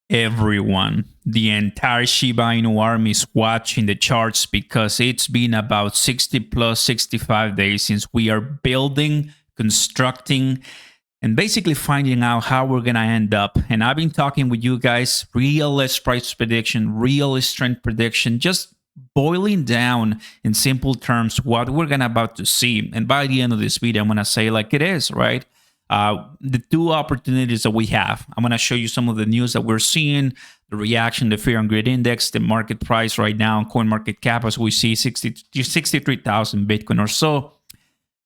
Everyone, the entire Shiba Inu army is watching the charts because it's been about 60 plus 65 days since we are building, constructing, and basically finding out how we're going to end up. And I've been talking with you guys, realist price prediction, realist trend prediction, just boiling down in simple terms what we're going to about to see. And by the end of this video, I'm going to say like it is, right? The two opportunities that we have. I'm going to show you some of the news that we're seeing, the reaction, the fear and greed index, the market price right now, coin market cap, as we see 63,000 Bitcoin or so.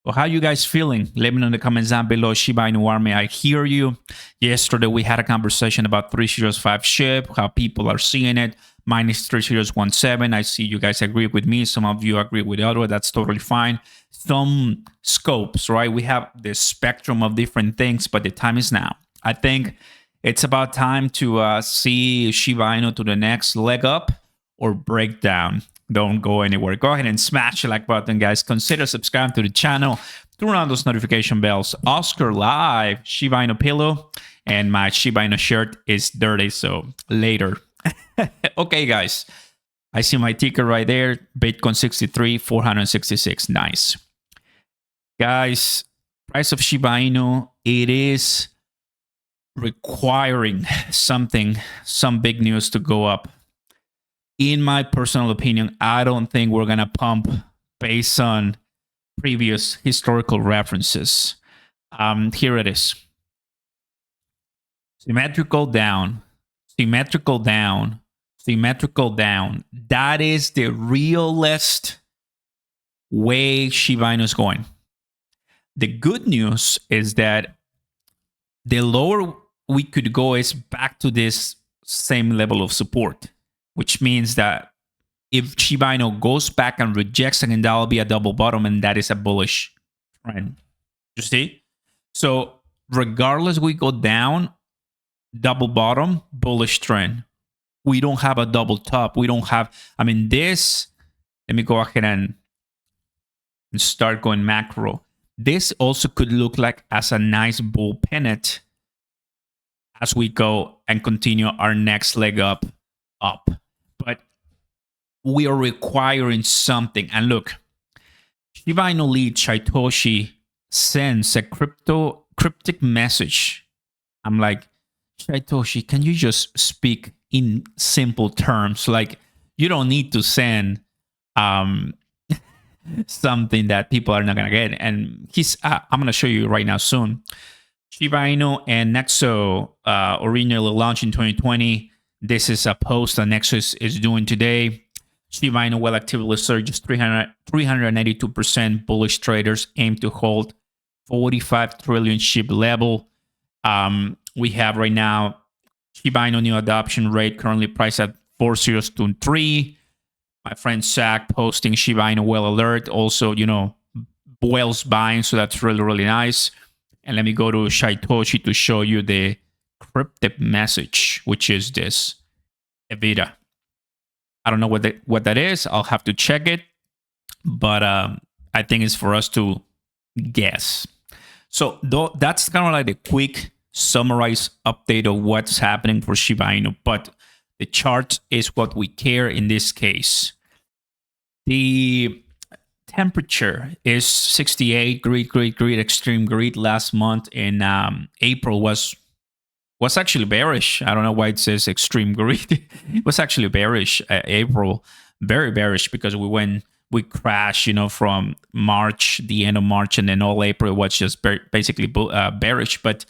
Well, how you guys feeling? Let me know in the comments down below. Shiba Inu army, I hear you. Yesterday, we had a conversation about 305 SHIB, how people are seeing it. Minus 3017. I see you guys agree with me. Some of you agree with the other. That's totally fine. Some scopes, right? We have the spectrum of different things, but the time is now. I think it's about time to see Shiba Inu to the next leg up or break down. Don't go anywhere. Go ahead and smash the like button, guys. Consider subscribing to the channel. Turn on those notification bells. Oscar Live, Shiba Inu pillow, and my Shiba Inu shirt is dirty, so later. Okay, guys. I see my ticker right there. Bitcoin 63, 466. Nice. Guys, price of Shiba Inu, it is requiring something, some big news to go up. In my personal opinion, I don't think we're going to pump based on previous historical references. Here it is. Symmetrical down, symmetrical down, symmetrical down. That is the realest way Shiba Inu is going. The good news is that the lower we could go is back to this same level of support, which means that if Shiba Inu goes back and rejects again, that will be a double bottom, and that is a bullish trend. You see? So regardless we go down, double bottom, bullish trend. We don't have a double top. We don't have, I mean, this, let me go ahead and start going macro. This also could look like as a nice bull pennant as we go and continue our next leg up. But we are requiring something. And look, Shiba Inu lead Satoshi sends a cryptic message. I'm like, Satoshi, can you just speak in simple terms? Like, you don't need to send something that people are not gonna get. And he's I'm gonna show you right now soon. Shiba Inu and Nexo originally launched in 2020. This is a post that Nexo is doing today. Shiba Inu will actively surges 382%. Bullish traders aim to hold 45 trillion SHIB level. We have right now Shiba Inu new adoption rate currently priced at 4023. My friend Zach posting Shiba Inu whale alert. Also, you know, whales buying, so that's really, really nice. And let me go to Satoshi to show you the cryptic message, which is this. Evita. I don't know what that is. I'll have to check it. But I think it's for us to guess. So that's kind of like the quick summarized update of what's happening for Shiba Inu. But the chart is what we care in this case. The temperature is 68. Greed, extreme greed. Last month in April was actually bearish. I don't know why it says extreme greed. It was actually bearish. April, very bearish, because we crashed, you know, from March, the end of March, and then all April was just basically bearish. But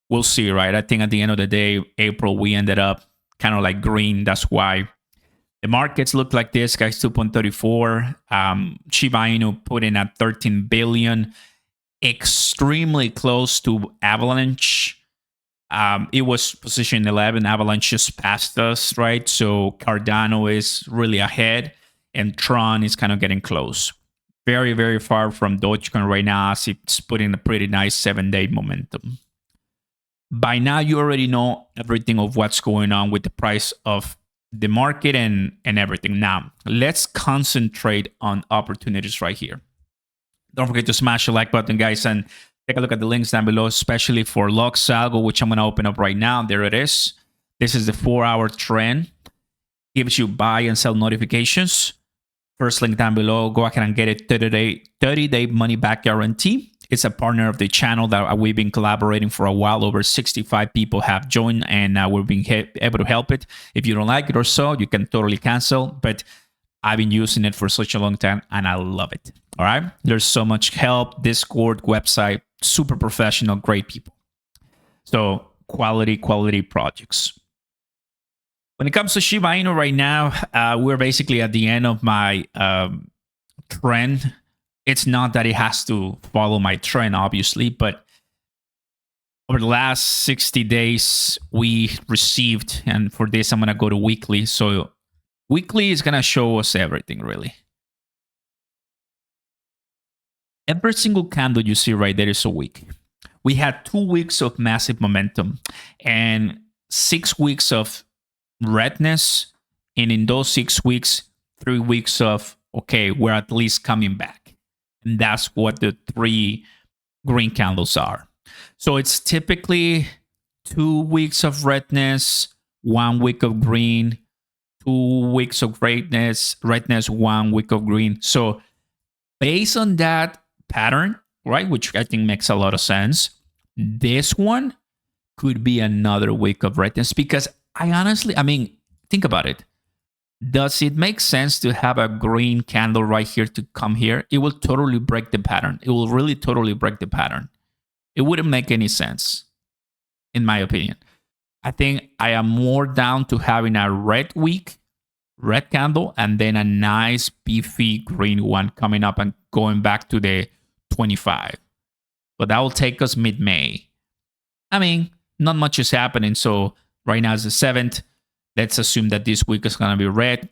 we'll see, right? I think at the end of the day, April, we ended up kind of like green. That's why the markets look like this, guys. 2.34. Shiba Inu put in at 13 billion, extremely close to Avalanche. It was position 11. Avalanche just passed us, right? So Cardano is really ahead, and Tron is kind of getting close. Very, very far from Dogecoin right now, as it's putting a pretty nice 7-day momentum. By now, you already know everything of what's going on with the price of the market and everything. Now, let's concentrate on opportunities right here. Don't forget to smash the like button, guys, and take a look at the links down below, especially for Lux Algo, which I'm going to open up right now. There it is. This is the 4-hour trend. Gives you buy and sell notifications. First link down below. Go ahead and get it 30-day money back guarantee. It's a partner of the channel that we've been collaborating for a while. Over 65 people have joined, and we're being able to help it. If you don't like it or so, you can totally cancel. But I've been using it for such a long time, and I love it. All right. There's so much help. Discord, website, super professional, great people. So quality projects. When it comes to Shiba Inu right now, we're basically at the end of my trend. It's not that it has to follow my trend, obviously, but over the last 60 days, we received, and for this, I'm going to go to weekly. So weekly is going to show us everything, really. Every single candle you see right there is a week. We had 2 weeks of massive momentum and 6 weeks of redness. And in those 6 weeks, 3 weeks of, okay, we're at least coming back. And that's what the 3 green candles are. So it's typically 2 weeks of redness, 1 week of green, 2 weeks of redness, 1 week of green. So based on that pattern, right, which I think makes a lot of sense, this one could be another week of redness, because I mean, think about it. Does it make sense to have a green candle right here to come here? It will totally break the pattern. It will really totally break the pattern. It wouldn't make any sense, in my opinion. I think I am more down to having a red candle, and then a nice beefy green one coming up and going back to the 25. But that will take us mid-May. I mean, not much is happening. So right now is the 7th. Let's assume that this week is going to be red,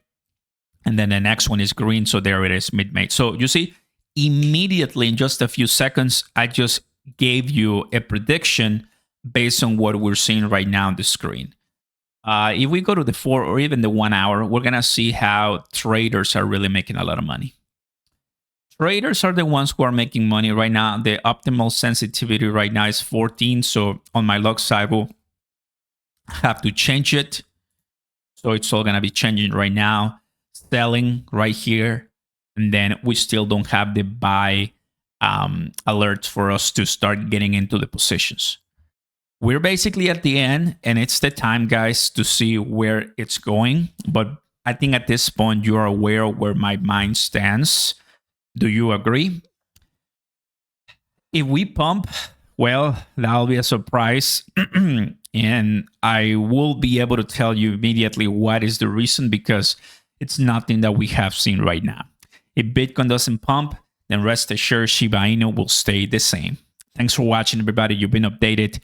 and then the next one is green. So there it is, mid-May. So you see, immediately in just a few seconds, I just gave you a prediction based on what we're seeing right now on the screen. If we go to the 4 or even the 1 hour, we're going to see how traders are really making a lot of money. Traders are the ones who are making money right now. The optimal sensitivity right now is 14. So on my log side, we'll have to change it. So it's all going to be changing right now. Selling right here. And then we still don't have the buy alerts for us to start getting into the positions. We're basically at the end, and it's the time, guys, to see where it's going. But I think at this point, you are aware of where my mind stands. Do you agree? If we pump, well, that'll be a surprise. And I will be able to tell you immediately what is the reason, because it's nothing that we have seen right now. If Bitcoin doesn't pump, then rest assured Shiba Inu will stay the same. Thanks for watching, everybody. You've been updated.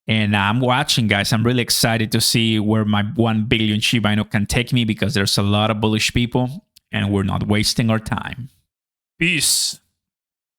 And I'm watching, guys. I'm really excited to see where my 1 billion Shiba Inu can take me, because there's a lot of bullish people and we're not wasting our time. Peace.